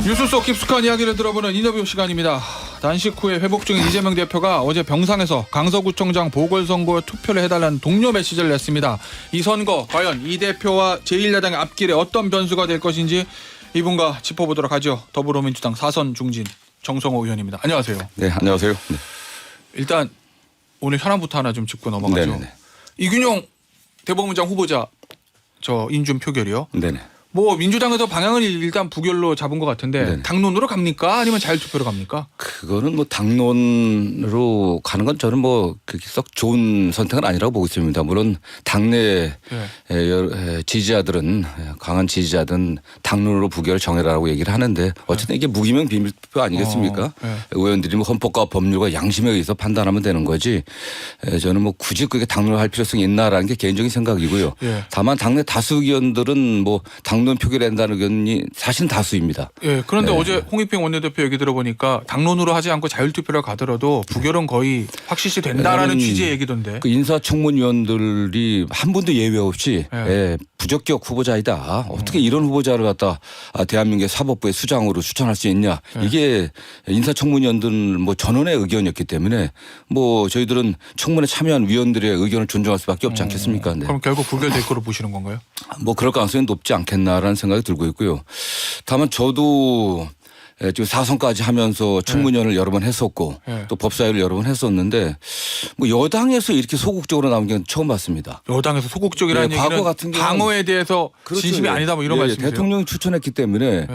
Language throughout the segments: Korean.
뉴스 속 깊숙한 이야기를 들어보는 인터뷰 시간입니다. 단식 후에 회복 중인 이재명 대표가 어제 병상에서 강서구청장 보궐선거에 투표를 해달라는 동료 메시지를 냈습니다. 이 선거 과연 이 대표와 제1야당의 앞길에 어떤 변수가 될 것인지 이분과 짚어보도록 하죠. 더불어민주당 사선 중진 정성호 의원입니다. 안녕하세요. 네, 안녕하세요. 네. 일단 오늘 현안부터 하나 좀 짚고 넘어가죠. 네네네. 이균용 대법원장 후보자 저 인준 표결이요. 네네. 뭐 민주당에서 방향을 일단 부결로 잡은 것 같은데 네네. 당론으로 갑니까? 아니면 자율투표로 갑니까? 그거는 뭐 당론으로 가는 건 저는 뭐 그렇게 썩 좋은 선택은 아니라고 보고 있습니다. 물론 당내 지지자들은 강한 지지자들은 당론으로 부결을 정해라라고 얘기를 하는데 어쨌든 이게 무기명 비밀투표 아니겠습니까? 의원들이 뭐 헌법과 법률과 양심에 의해서 판단하면 되는 거지. 저는 뭐 굳이 그게 당론을 할 필요성이 있나라는 게 개인적인 생각이고요. 다만 당내 다수 의원들은 뭐 당론 표결한다는 의견이 사실 다수입니다. 예. 그런데 어제 홍익평 원내대표 얘기 들어보니까 당론으로 하지 않고 자율투표를 가더라도 부결은 거의 확실시 된다라는 취지의 얘기던데. 그 인사청문위원들이 한 분도 예외 없이 부적격 후보자이다. 어떻게 이런 후보자를 갖다 대한민국의 사법부의 수장으로 추천할 수 있냐. 이게 인사청문위원들 뭐 전원의 의견이었기 때문에 뭐 저희들은 청문회 참여한 위원들의 의견을 존중할 수밖에 없지 않겠습니까? 네. 그럼 결국 부결될 거로 보시는 건가요? 뭐 그럴 가능성이 높지 않겠나라는 생각이 들고 있고요. 다만 저도 지금 4선까지 하면서 청문위원을 여러 번 했었고 또 법사위를 여러 번 했었는데 뭐 여당에서 이렇게 소극적으로 나온 게 처음 봤습니다. 여당에서 소극적이라는 얘기는 과거 같은 경우는 방어에 대해서 그렇죠. 진심이 아니다 뭐 이런 말씀이세요? 대통령이 추천했기 때문에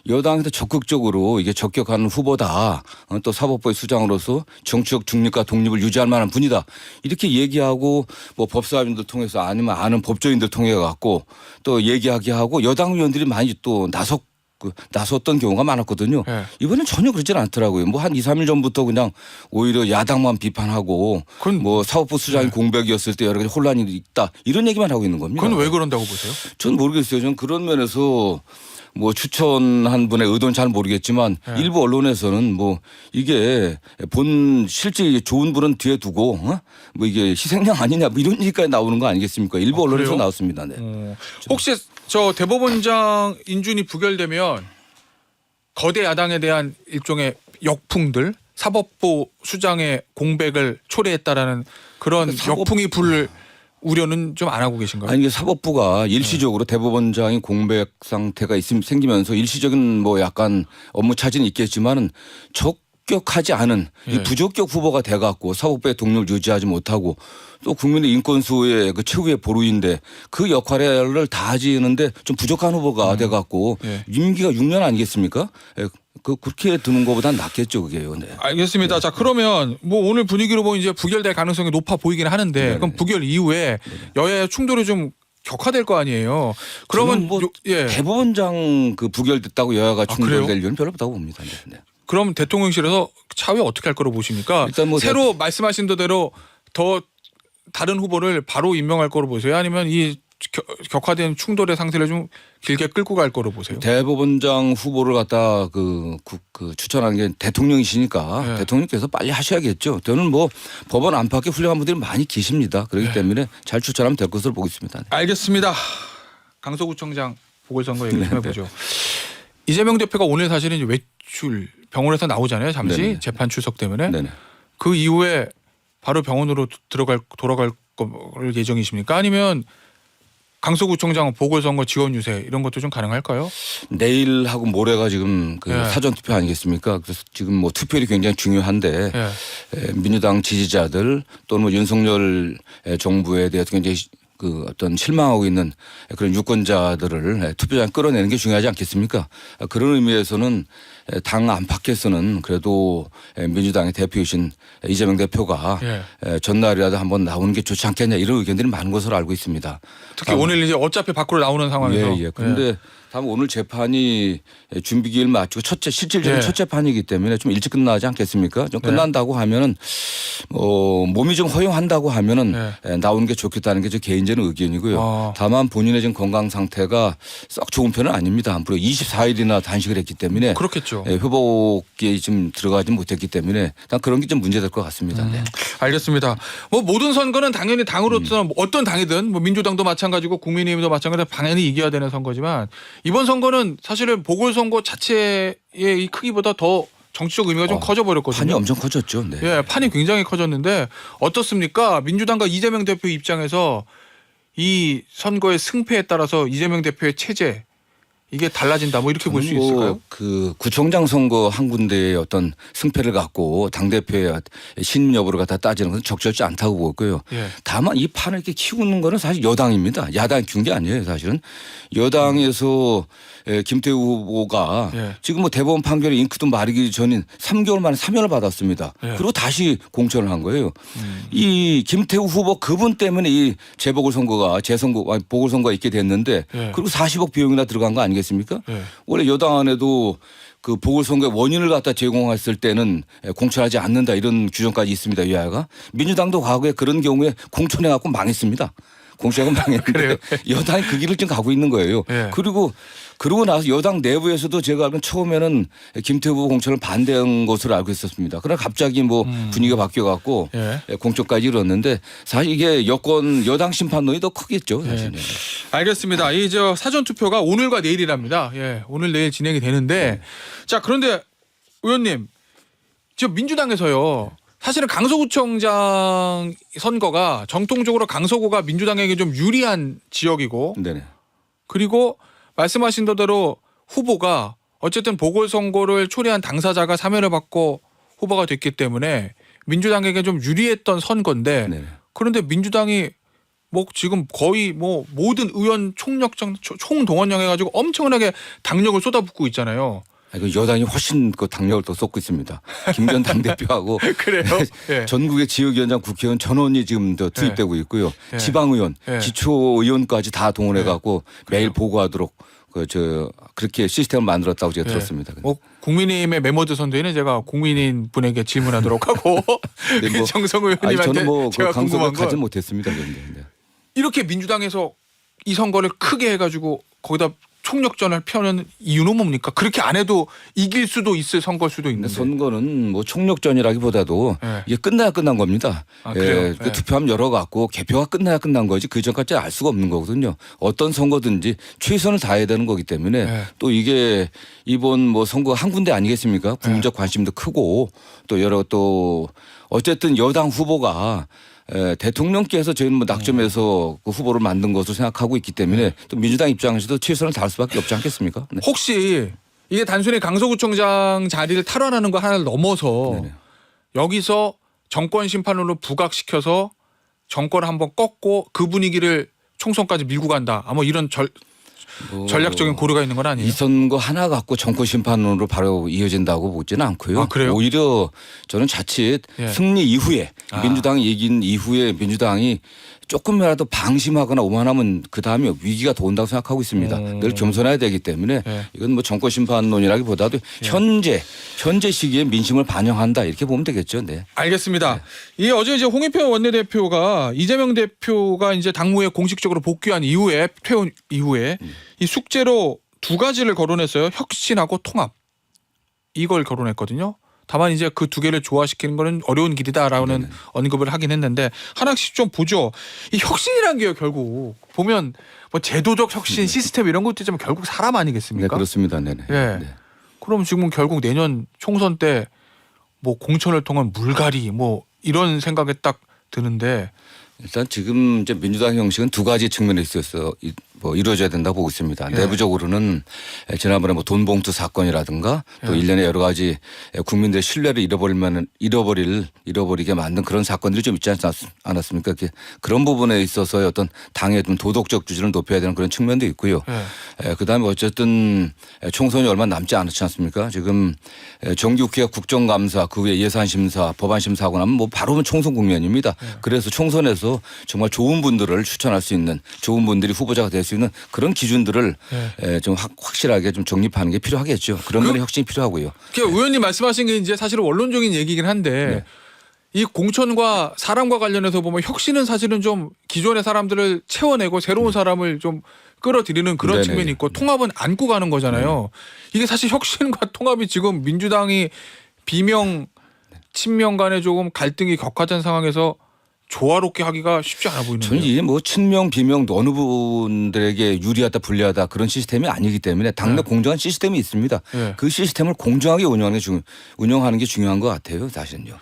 여당에서 적극적으로 이게 적격하는 후보다 또 사법부의 수장으로서 정치적 중립과 독립을 유지할 만한 분이다. 이렇게 얘기하고 뭐 법사위원들 통해서 아니면 아는 법조인들 통해 갖고 또 얘기하게 하고 여당 의원들이 많이 또 나섰던 경우가 많았거든요. 이번엔 전혀 그렇지는 않더라고요. 뭐 한 2, 3일 전부터 그냥 오히려 야당만 비판하고 뭐 사법부 수장이 공백이었을 때 여러 가지 혼란이 있다. 이런 얘기만 하고 있는 겁니다. 그건 왜 그런다고 보세요? 저는 모르겠어요. 저는 그런 면에서 뭐 추천한 분의 의도는 잘 모르겠지만 일부 언론에서는 뭐 이게 실제 좋은 분은 뒤에 두고 뭐 이게 희생양 아니냐 뭐 이런 얘기까지 나오는 거 아니겠습니까? 일부 언론에서 그래요? 나왔습니다. 네. 혹시 저 대법원장 인준이 부결되면 거대 야당에 대한 일종의 역풍들 사법부 수장의 공백을 초래했다라는 그런 역풍이 불 우려는 좀 안 하고 계신가요? 아니 이게 사법부가 일시적으로 대법원장이 공백 상태가 생기면서 일시적인 뭐 약간 업무 차질은 있겠지만은 적격하지 않은 이 부적격 후보가 돼갖고 사법부의 독립을 유지하지 못하고 또 국민의 인권수호의 그 최후의 보루인데 그 역할을 다 하지는데 좀 부족한 후보가 돼갖고 임기가 6년 아니겠습니까? 그렇게 드는 것보단 낫겠죠, 그게요. 네. 알겠습니다. 자, 그러면 뭐 오늘 분위기로 보면 이제 부결될 가능성이 높아 보이긴 하는데 그럼 부결 이후에 여야의 충돌이 좀 격화될 거 아니에요. 그러면 뭐 대법원장 그 부결됐다고 여야가 충돌될 이유는 별로 없다고 봅니다. 네. 그럼 대통령실에서 차후에 어떻게 할 거로 보십니까? 일단 뭐 새로 말씀하신 대로 더 다른 후보를 바로 임명할 거로 보세요? 아니면 이 격화된 충돌의 상태를 좀 길게 끌고 갈 거로 보세요? 대법원장 후보를 갖다 그 추천하는 게 대통령이시니까 대통령께서 빨리 하셔야겠죠. 저는 뭐 법원 안팎에 훌륭한 분들이 많이 계십니다. 그렇기 때문에 잘 추천하면 될 것으로 보고 있습니다. 네. 알겠습니다. 강서구청장 보궐선거 얘기 좀 해보죠. 이재명 대표가 오늘 사실은 이제 외출 병원에서 나오잖아요. 잠시 재판 출석 때문에. 그 이후에 바로 병원으로 돌아갈 예정이십니까? 아니면 강서구청장 보궐선거 지원 유세 이런 것도 좀 가능할까요? 내일하고 모레가 지금 그 사전 투표 아니겠습니까? 그래서 지금 뭐 투표율이 굉장히 중요한데 민주당 지지자들 또는 뭐 윤석열 정부에 대해서 굉장히 그 어떤 실망하고 있는 그런 유권자들을 투표장에 끌어내는 게 중요하지 않겠습니까? 그런 의미에서는 당 안팎에서는 그래도 민주당의 대표이신 이재명 대표가 전날이라도 한번 나오는 게 좋지 않겠냐 이런 의견들이 많은 것으로 알고 있습니다. 특히 오늘 이제 어차피 밖으로 나오는 상황에서. 그런데 다만 오늘 재판이 준비기일 맞추고 실질적인 첫 재판이기 때문에 좀 일찍 끝나지 않겠습니까? 좀 끝난다고 하면은 몸이 좀 허용한다고 하면은 나오는 게 좋겠다는 게 제 개인적인 의견이고요. 다만 본인의 지금 건강 상태가 썩 좋은 편은 아닙니다. 앞으로 24일이나 단식을 했기 때문에 그렇겠죠. 회복에 좀 들어가지 못했기 때문에 일단 그런 게 좀 문제될 것 같습니다. 알겠습니다. 뭐 모든 선거는 당연히 당으로서 어떤 당이든 뭐 민주당도 마찬가지고 국민의힘도 마찬가지로 당연히 이겨야 되는 선거지만 이번 선거는 사실은 보궐선거 자체의 이 크기보다 더 정치적 의미가 좀 커져버렸거든요. 판이 엄청 커졌죠. 네. 예, 판이 굉장히 커졌는데 어떻습니까? 민주당과 이재명 대표 입장에서 이 선거의 승패에 따라서 이재명 대표의 체제 이게 달라진다 뭐 이렇게 볼 수 있을까요? 그 구청장 선거 한 군데의 어떤 승패를 갖고 당 대표의 신임 여부를 갖다 따지는 것은 적절치 않다고 보고요. 예. 다만 이 판을 이렇게 키우는 거는 사실 여당입니다. 야당이 키운 게 아니에요, 사실은. 여당에서 김태우 후보가 지금 뭐 대법원 판결이 잉크도 마르기 전인 3개월 만에 사면을 받았습니다. 그리고 다시 공천을 한 거예요. 이 김태우 후보 그분 때문에 이 보궐선거가 있게 됐는데 그리고 40억 비용이나 들어간 거 아니겠습니까? 원래 여당 안에도 그 보궐선거의 원인을 갖다 제공했을 때는 공천하지 않는다 이런 규정까지 있습니다. 위하가 민주당도 과거에 그런 경우에 공천해 갖고 망했습니다. 공천하고 망했는데 여당이 그 길을 지금 가고 있는 거예요. 그러고 나서 여당 내부에서도 제가 알기로는 처음에는 김태우 후보 공천을 반대한 것으로 알고 있었습니다. 그러나 갑자기 뭐 분위기가 바뀌어갖고 공천까지 이뤘는데 사실 이게 여당 심판론이 더 크겠죠. 사실은. 알겠습니다. 이 저 사전 투표가 오늘과 내일이랍니다. 오늘 내일 진행이 되는데 자 그런데 의원님 저 민주당에서요. 사실은 강서구청장 선거가 정통적으로 강서구가 민주당에게 좀 유리한 지역이고 그리고 말씀하신 대로 후보가 어쨌든 보궐선거를 초래한 당사자가 사면을 받고 후보가 됐기 때문에 민주당에게 좀 유리했던 선거인데 그런데 민주당이 뭐 지금 거의 뭐 모든 의원 총동원령 해가지고 엄청나게 당력을 쏟아붓고 있잖아요. 여당이 훨씬 그 당력을 더 쏟고 있습니다. 김 전 당대표하고 그래요? 전국의 지역위원장 국회의원 전원이 지금 더 투입되고 있고요. 지방의원, 기초의원까지 다 동원해갖고 매일 보고하도록 그렇게 시스템을 만들었다고 제가 들었습니다. 국민의힘의 메모드 선대위는 제가 국민인 분에게 질문하도록 하고 뭐, 정성 의원님한테 저는 뭐 제가 궁금한 건 가지 못했습니다. 그런데. 이렇게 민주당에서 이 선거를 크게 해가지고 거기다 총력전을 펴는 이유는 뭡니까? 그렇게 안 해도 이길 수도 있을 선거일 수도 있는데. 선거는 뭐 총력전이라기보다도 이게 끝나야 끝난 겁니다. 그 투표함 열어갖고 개표가 끝나야 끝난 거지 그 전까지 알 수가 없는 거거든요. 어떤 선거든지 최선을 다해야 되는 거기 때문에 또 이게 이번 뭐 선거 한 군데 아니겠습니까? 국민적 관심도 크고 또 어쨌든 여당 후보가 대통령께서 저희는 뭐 낙점해서 그 후보를 만든 것으로 생각하고 있기 때문에 또 민주당 입장에서도 최선을 다할 수밖에 없지 않겠습니까? 혹시 이게 단순히 강서구청장 자리를 탈환하는 거 하나를 넘어서 여기서 정권 심판으로 부각시켜서 정권을 한번 꺾고 그 분위기를 총선까지 밀고 간다. 아마 이런 전략적인 고려가 있는 건 아니에요? 이 선거 하나 갖고 정권 심판으로 바로 이어진다고 보지는 않고요. 그래요? 오히려 저는 자칫 승리 이후에 민주당이 이긴 이후에 민주당이 조금이라도 방심하거나 오만하면 그다음에 위기가 더 온다고 생각하고 있습니다. 늘 겸손해야 되기 때문에 이건 뭐 정권 심판론이라기보다도 현재 시기에 민심을 반영한다 이렇게 보면 되겠죠. 네. 알겠습니다. 이 어제 이제 홍익표 원내대표가 이재명 대표가 이제 당무에 공식적으로 복귀한 이후에 퇴원 이후에 이 숙제로 두 가지를 거론했어요. 혁신하고 통합. 이걸 거론했거든요. 다만 이제 그 두 개를 조화시키는 거는 어려운 길이다라는 언급을 하긴 했는데 하나씩 좀 보죠. 이 혁신이란 게요 결국 보면 뭐 제도적 혁신 시스템 이런 것도 있지만 결국 사람 아니겠습니까? 네 그렇습니다. 네네. 그럼 지금 결국 내년 총선 때 뭐 공천을 통한 물갈이 뭐 이런 생각이 딱 드는데 일단 지금 이제 민주당 형식은 두 가지 측면에 있어서 뭐 이루어져야 된다고 보고 있습니다. 내부적으로는 지난번에 뭐 돈봉투 사건이라든가 또 일련의 여러 가지 국민들의 신뢰를 잃어버리게 만든 그런 사건들이 좀 있지 않았습니까? 그런 부분에 있어서의 어떤 당의 좀 도덕적 주질을 높여야 되는 그런 측면도 있고요. 그다음에 어쨌든 총선이 얼마 남지 않지 않습니까? 지금 정기국회가 국정감사, 그 후에 예산심사, 법안심사하고 나면 뭐 바로 총선 국면입니다. 그래서 총선에서 정말 좋은 분들을 추천할 수 있는 좋은 분들이 후보자가 될 수 있는 그런 기준들을 좀 확실하게 좀 정립하는 게 필요하겠죠. 그런 면에 혁신이 필요하고요. 의원님 말씀하신 게 이제 사실은 원론적인 얘기긴 한데 이 공천과 사람과 관련해서 보면 혁신은 사실은 좀 기존의 사람들을 채워내고 새로운 사람을 좀 끌어들이는 그런 측면이 있고 통합은 안고 가는 거잖아요. 이게 사실 혁신과 통합이 지금 민주당이 비명 친명 간에 조금 갈등이 격화된 상황에서 조화롭게 하기가 쉽지 않아 보이는데요. 저는 이게 뭐 친명 비명 어느 분들에게 유리하다 불리하다 그런 시스템이 아니기 때문에 당내 공정한 시스템이 있습니다. 그 시스템을 공정하게 운영하는 게 중요한 것 같아요. 사실은요.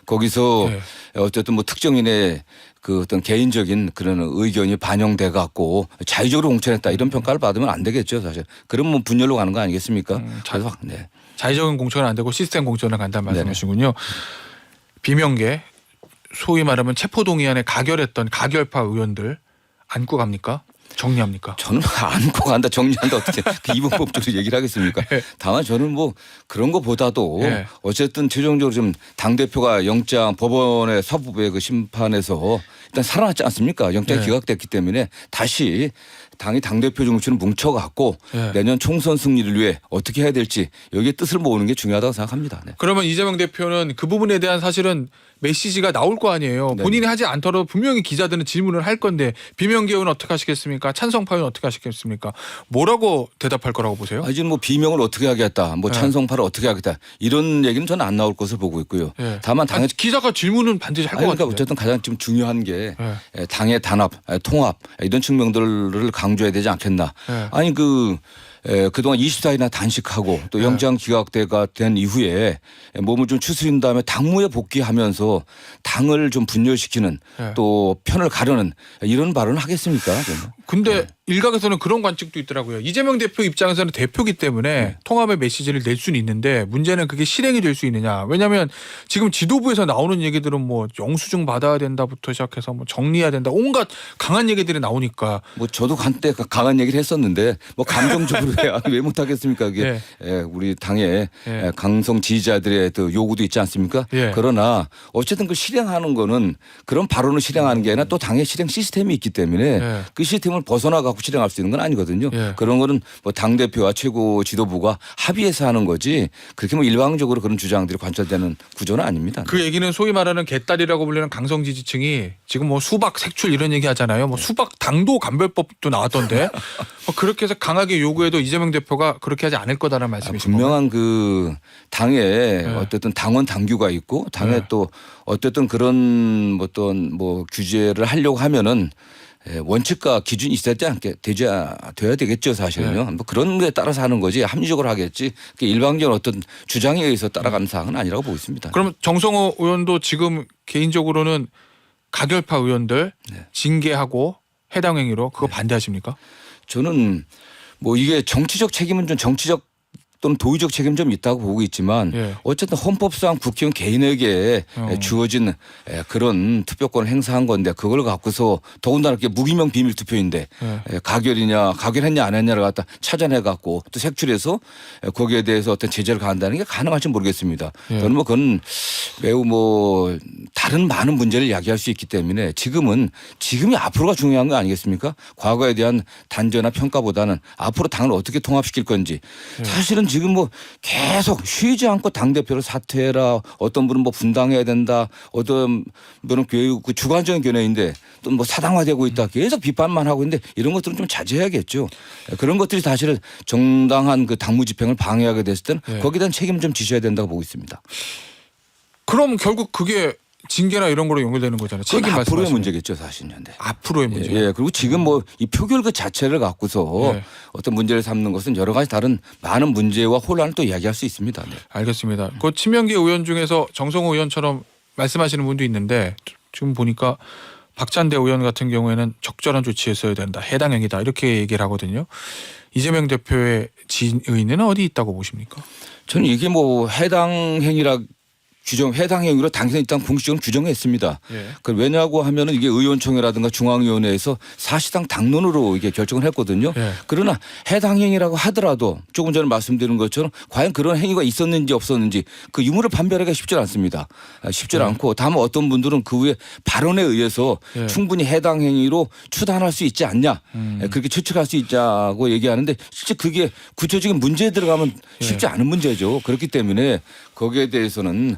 거기서 어쨌든 뭐 특정인의 그 어떤 개인적인 그런 의견이 반영돼 갖고 자의적으로 공천했다 이런 평가를 받으면 안 되겠죠. 사실. 그러면 뭐 분열로 가는 거 아니겠습니까? 자의적인 공천은 안 되고 시스템 공천을 간다는 말씀이시군요. 비명계 소위 말하면 체포동의안에 가결했던 가결파 의원들 안고 갑니까? 정리합니까? 저는 안고 간다 정리한다 어떻게 그 이분법적으로 얘기를 하겠습니까? 다만 저는 뭐 그런 것보다도 어쨌든 최종적으로 좀 당대표가 영장 법원의 사법부의 그 심판에서 일단 살아났지 않습니까? 영장이 기각됐기 때문에 다시 당이 당대표 중심으로 뭉쳐갖고 내년 총선 승리를 위해 어떻게 해야 될지 여기에 뜻을 모으는 게 중요하다고 생각합니다. 그러면 이재명 대표는 그 부분에 대한 사실은 메시지가 나올 거 아니에요. 본인이 하지 않더라도 분명히 기자들은 질문을 할 건데 비명 개혁은 어떻게 하시겠습니까? 찬성 파는 어떻게 하시겠습니까? 뭐라고 대답할 거라고 보세요? 지금 뭐 비명을 어떻게 하겠다, 뭐 찬성파를 어떻게 하겠다 이런 얘기는 저는 안 나올 것을 보고 있고요. 다만 당의 기자가 질문은 반드시 할 것 같아요. 어쨌든 가장 좀 중요한 게 당의 단합, 통합 이런 측면들을 강조해야 되지 않겠나. 아니 그동안 24일이나 단식하고 또 영장 기각대가 된 이후에 몸을 좀 추스린 다음에 당무에 복귀하면서 당을 좀 분열시키는 또 편을 가르는 이런 발언을 하겠습니까? 근데 일각에서는 그런 관측도 있더라고요. 이재명 대표 입장에서는 대표기 때문에 통합의 메시지를 낼 수는 있는데 문제는 그게 실행이 될 수 있느냐. 왜냐하면 지금 지도부에서 나오는 얘기들은 뭐 영수증 받아야 된다부터 시작해서 뭐 정리해야 된다. 온갖 강한 얘기들이 나오니까. 뭐 저도 한때 강한 얘기를 했었는데 뭐 감정적으로 왜 못하겠습니까? 그게 우리 당의 강성 지지자들의 또 요구도 있지 않습니까? 그러나 어쨌든 그 실행하는 거는 그런 발언을 실행하는 게 아니라 또 당의 실행 시스템이 있기 때문에 그 시스템을 벗어나 갖고 실행할 수 있는 건 아니거든요. 그런 거는 뭐 당대표와 최고 지도부가 합의해서 하는 거지 그렇게 뭐 일방적으로 그런 주장들이 관철되는 구조는 아닙니다. 그 얘기는 소위 말하는 개딸이라고 불리는 강성 지지층이 지금 뭐 수박 색출 이런 얘기 하잖아요. 뭐 수박 당도 감별법도 나왔던데 뭐 그렇게 해서 강하게 요구해도 이재명 대표가 그렇게 하지 않을 거다라는 말씀이신 거예요. 분명한 그 당에 어쨌든 당원 당규가 있고 당에 또 어쨌든 그런 어떤 뭐 규제를 하려고 하면은 원칙과 기준이 있어야 돼야 되겠죠 사실은요. 뭐 그런 데 따라서 하는 거지 합리적으로 하겠지 일방적인 어떤 주장에 의해서 따라가는 사항은 아니라고 보고 있습니다. 그럼 정성호 의원도 지금 개인적으로는 가결파 의원들 징계하고 해당 행위로 그거 반대하십니까? 저는 뭐 이게 정치적 책임은 좀 정치적 또는 도의적 책임 좀 있다고 보고 있지만 어쨌든 헌법상 국회의원 개인에게 주어진 그런 투표권을 행사한 건데 그걸 갖고서 더군다나 이렇게 무기명 비밀 투표인데 가결했냐 안 했냐를 갖다 찾아내 갖고 또 색출해서 거기에 대해서 어떤 제재를 가한다는 게 가능할지 모르겠습니다. 저는 뭐 그건 매우 뭐 다른 많은 문제를 이야기할 수 있기 때문에 지금이 앞으로가 중요한 거 아니겠습니까? 과거에 대한 단죄나 평가보다는 앞으로 당을 어떻게 통합시킬 건지 사실은 지금 뭐 계속 쉬지 않고 당대표를 사퇴해라. 어떤 분은 뭐 분당해야 된다. 어떤 분은 교육 그 주관적인 견해인데 또 뭐 사당화되고 있다. 계속 비판만 하고 있는데 이런 것들은 좀 자제해야겠죠. 그런 것들이 사실은 정당한 그 당무 집행을 방해하게 됐을 때는 거기에 대한 책임 좀 지셔야 된다고 보고 있습니다. 그럼 결국 그게 징계나 이런 거로 연결되는 거잖아요. 책임 앞으로의 문제겠죠, 사실은. 앞으로의 문제. 그리고 지금 뭐 이 표결 그 자체를 갖고서 어떤 문제를 삼는 것은 여러 가지 다른 많은 문제와 혼란을 또 이야기할 수 있습니다. 알겠습니다. 그 친명계 의원 중에서 정성호 의원처럼 말씀하시는 분도 있는데 지금 보니까 박찬대 의원 같은 경우에는 적절한 조치했어야 된다. 해당 행위다. 이렇게 얘기를 하거든요. 이재명 대표의 진의는 어디 있다고 보십니까? 저는 이게 뭐 해당 행위로 당선인 일단 공식적으로 규정했습니다. 왜냐고 하면은 이게 의원총회라든가 중앙위원회에서 사실상 당론으로 이게 결정을 했거든요. 그러나 해당 행위라고 하더라도 조금 전에 말씀드린 것처럼 과연 그런 행위가 있었는지 없었는지 그 유무를 판별하기가 쉽지 않습니다. 쉽지 않고 다만 어떤 분들은 그 후에 발언에 의해서 충분히 해당 행위로 추단할 수 있지 않냐 그렇게 추측할 수 있자고 얘기하는데 실제 그게 구체적인 문제에 들어가면 쉽지 않은 문제죠. 그렇기 때문에 거기에 대해서는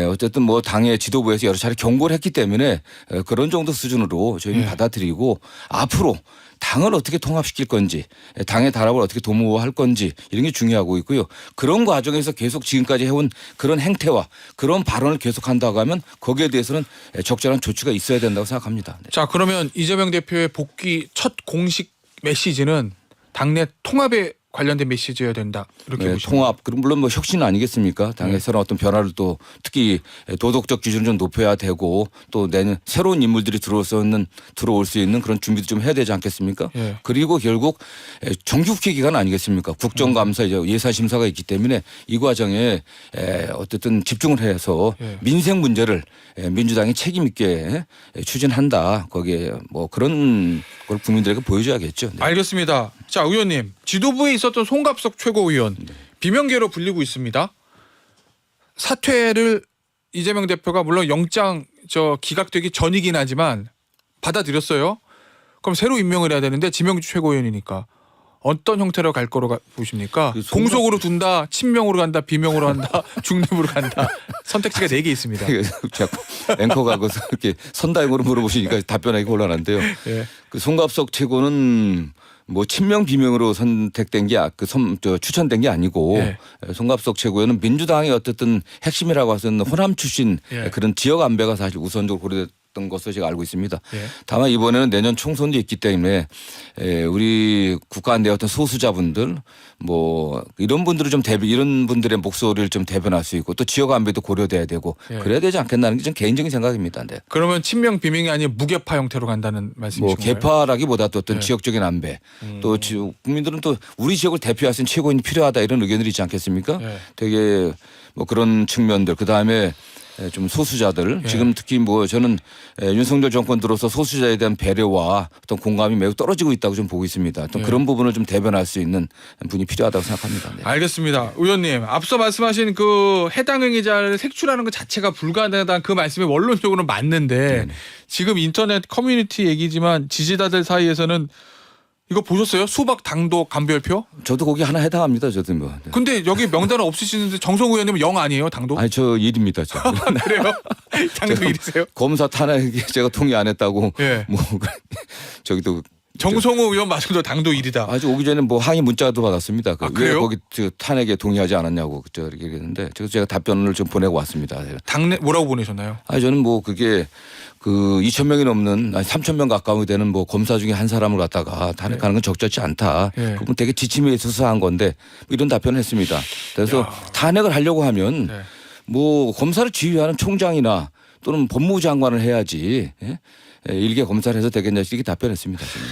어쨌든 뭐 당의 지도부에서 여러 차례 경고를 했기 때문에 그런 정도 수준으로 저희는 받아들이고 앞으로 당을 어떻게 통합시킬 건지, 당의 단합을 어떻게 도모할 건지 이런 게 중요하고 있고요. 그런 과정에서 계속 지금까지 해온 그런 행태와 그런 발언을 계속한다고 하면 거기에 대해서는 적절한 조치가 있어야 된다고 생각합니다. 네. 자, 그러면 이재명 대표의 복귀 첫 공식 메시지는 당내 통합에 관련된 메시지여야 된다. 이렇게 네, 보시면. 통합. 그럼 물론 뭐 혁신 아니겠습니까? 당의 새로운 어떤 변화를 또 특히 도덕적 기준을 좀 높여야 되고 또 내년 새로운 인물들이 들어올 수 있는 그런 준비도 좀 해야 되지 않겠습니까? 예. 그리고 결국 정기국회 기간 아니겠습니까? 국정감사 이제 예산심사가 있기 때문에 이 과정에 어쨌든 집중을 해서 예. 민생 문제를 민주당이 책임 있게 추진한다. 거기에 뭐 그런 걸 국민들에게 보여줘야겠죠. 네. 알겠습니다. 자, 의원님. 지도부에 있었던 송갑석 최고위원 비명계로 불리고 있습니다. 사퇴를 이재명 대표가 물론 영장 기각되기 전이긴 하지만 받아들였어요. 그럼 새로 임명을 해야 되는데 지명주 최고위원이니까 어떤 형태로 갈 거로 보십니까? 공속으로 둔다, 친명으로 간다, 비명으로 간다, 중립으로 간다. 선택지가 4개 있습니다. 자꾸 앵커가 이렇게 선다형으로 물어보시니까 답변하기 곤란한데요. 예. 그 송갑석 최고는 뭐 친명 비명으로 선택된 게 추천된 게 아니고 예. 송갑석 최고위원은 민주당의 어쨌든 핵심이라고 할 수 있는 호남 출신 예. 그런 지역 안배가 사실 우선적으로 고려됐던 것으로 제가 알고 있습니다. 예. 다만 이번에는 내년 총선도 있기 때문에 우리 국가 내 어떤 소수자분들 뭐 이런 분들을 좀 이런 분들의 목소리를 좀 대변할 수 있고 또 지역 안배도 고려돼야 되고 예. 그래야 되지 않겠나는 게 좀 개인적인 생각입니다. 네. 그러면 친명 비명이 아닌 무개파 형태로 간다는 말씀이신가요? 뭐 개파라기보다 또 어떤 네. 지역적인 안배 또 국민들은 또 우리 지역을 대표할 수 있는 최고인이 필요하다 이런 의견들이 있지 않겠습니까? 네. 되게 뭐 그런 측면들 그다음에 좀 소수자들 예. 지금 특히 뭐 저는 윤석열 정권 들어서 소수자에 대한 배려와 어떤 공감이 매우 떨어지고 있다고 좀 보고 있습니다. 또 예. 그런 부분을 좀 대변할 수 있는 분이 필요하다고 생각합니다. 네. 알겠습니다. 의원님 앞서 말씀하신 그 해당 행위자를 색출하는 것 자체가 불가능하다는 그 말씀이 원론적으로는 맞는데 네네. 지금 인터넷 커뮤니티 얘기지만 지지자들 사이에서는 이거 보셨어요? 수박 당도 간별표? 저도 거기 하나 해당합니다. 저도 뭐. 네. 근데 여기 명단은 없으시는데 정성우 의원님은 0 아니에요? 당도? 아니 저 일입니다. 저. 그래요? 당도 제가 1이세요? 검사 탄핵에 제가 동의 안 했다고 예. 뭐 저기도 정성우 의원 마저도 당도 1이다. 아주 오기 전에 뭐 항의 문자도 받았습니다. 왜 그래요? 거기 탄핵에 동의하지 않았냐고 이렇게 얘기했는데 제가 답변을 좀 보내고 왔습니다. 당내 뭐라고 보내셨나요? 아니 저는 뭐 그게 그 2,000명이 넘는 3,000명 가까이 되는 뭐 검사 중에 한 사람을 갖다가 탄핵하는 건 적절치 않다. 네. 그건 되게 지침에 수사한 건데 이런 답변을 했습니다. 그래서 탄핵을 하려고 하면 네. 뭐 검사를 지휘하는 총장이나 또는 법무부 장관을 해야지 일개 검사를 해서 되겠냐 이렇게 답변했습니다. 저는.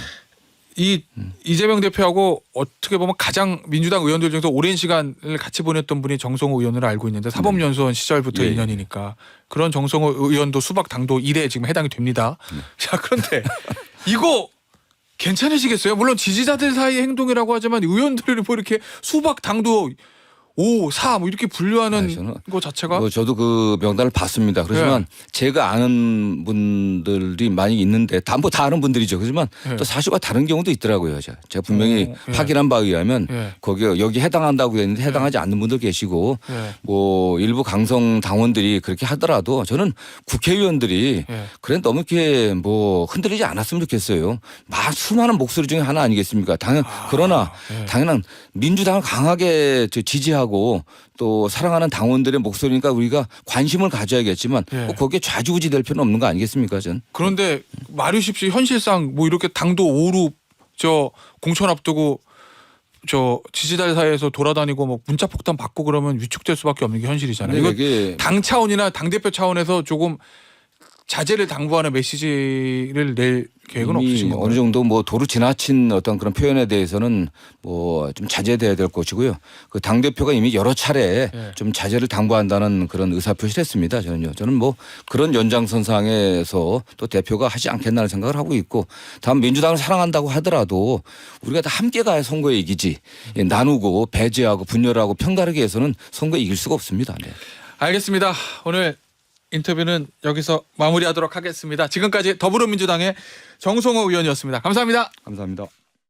이재명 대표하고 어떻게 보면 가장 민주당 의원들 중에서 오랜 시간을 같이 보냈던 분이 정성호 의원으로 알고 있는데 사법연수원 시절부터 예. 인연이니까 그런 정성호 의원도 수박 당도 1에 지금 해당이 됩니다. 자, 그런데 이거 괜찮으시겠어요? 물론 지지자들 사이의 행동이라고 하지만 의원들이 뭐 이렇게 수박 당도 5, 4 뭐 이렇게 분류하는 거 자체가 뭐 저도 그 명단을 봤습니다. 그렇지만 제가 아는 분들이 많이 있는데 다 아는 분들이죠. 그렇지만 또 사실과 다른 경우도 있더라고요. 제가 분명히 확인한 바에 의하면 거기 여기 해당한다고 했는데 해당하지 않는 분들 계시고 뭐 일부 강성 당원들이 그렇게 하더라도 저는 국회의원들이 그래 너무 이렇게 뭐 흔들리지 않았으면 좋겠어요. 막 수많은 목소리 중에 하나 아니겠습니까? 그러나 당연한 민주당을 강하게 지지하고 또 사랑하는 당원들의 목소리니까 우리가 관심을 가져야겠지만 꼭 거기에 좌지우지 될 필요는 없는 거 아니겠습니까? 전. 그런데 말이십시오. 현실상 뭐 이렇게 당도 5로 공천 앞두고 지지자들 사이에서 돌아다니고 뭐 문자 폭탄 받고 그러면 위축될 수밖에 없는 게 현실이잖아요. 이거 당 차원이나 당 대표 차원에서 조금 자제를 당부하는 메시지를 낼 계획은 없으신 건가요? 어느 정도 뭐 도로 지나친 어떤 그런 표현에 대해서는 뭐 좀 자제돼야 될 것이고요. 그 당 대표가 이미 여러 차례 좀 자제를 당부한다는 그런 의사 표시를 했습니다. 저는 뭐 그런 연장선상에서 또 대표가 하지 않겠나는 생각을 하고 있고, 다음 민주당을 사랑한다고 하더라도 우리가 다 함께 가야 선거에 이기지 나누고 배제하고 분열하고 편가르게 해서는 선거에 이길 수가 없습니다. 네. 알겠습니다. 오늘 인터뷰는 여기서 마무리하도록 하겠습니다. 지금까지 더불어민주당의 정성호 의원이었습니다. 감사합니다. 감사합니다.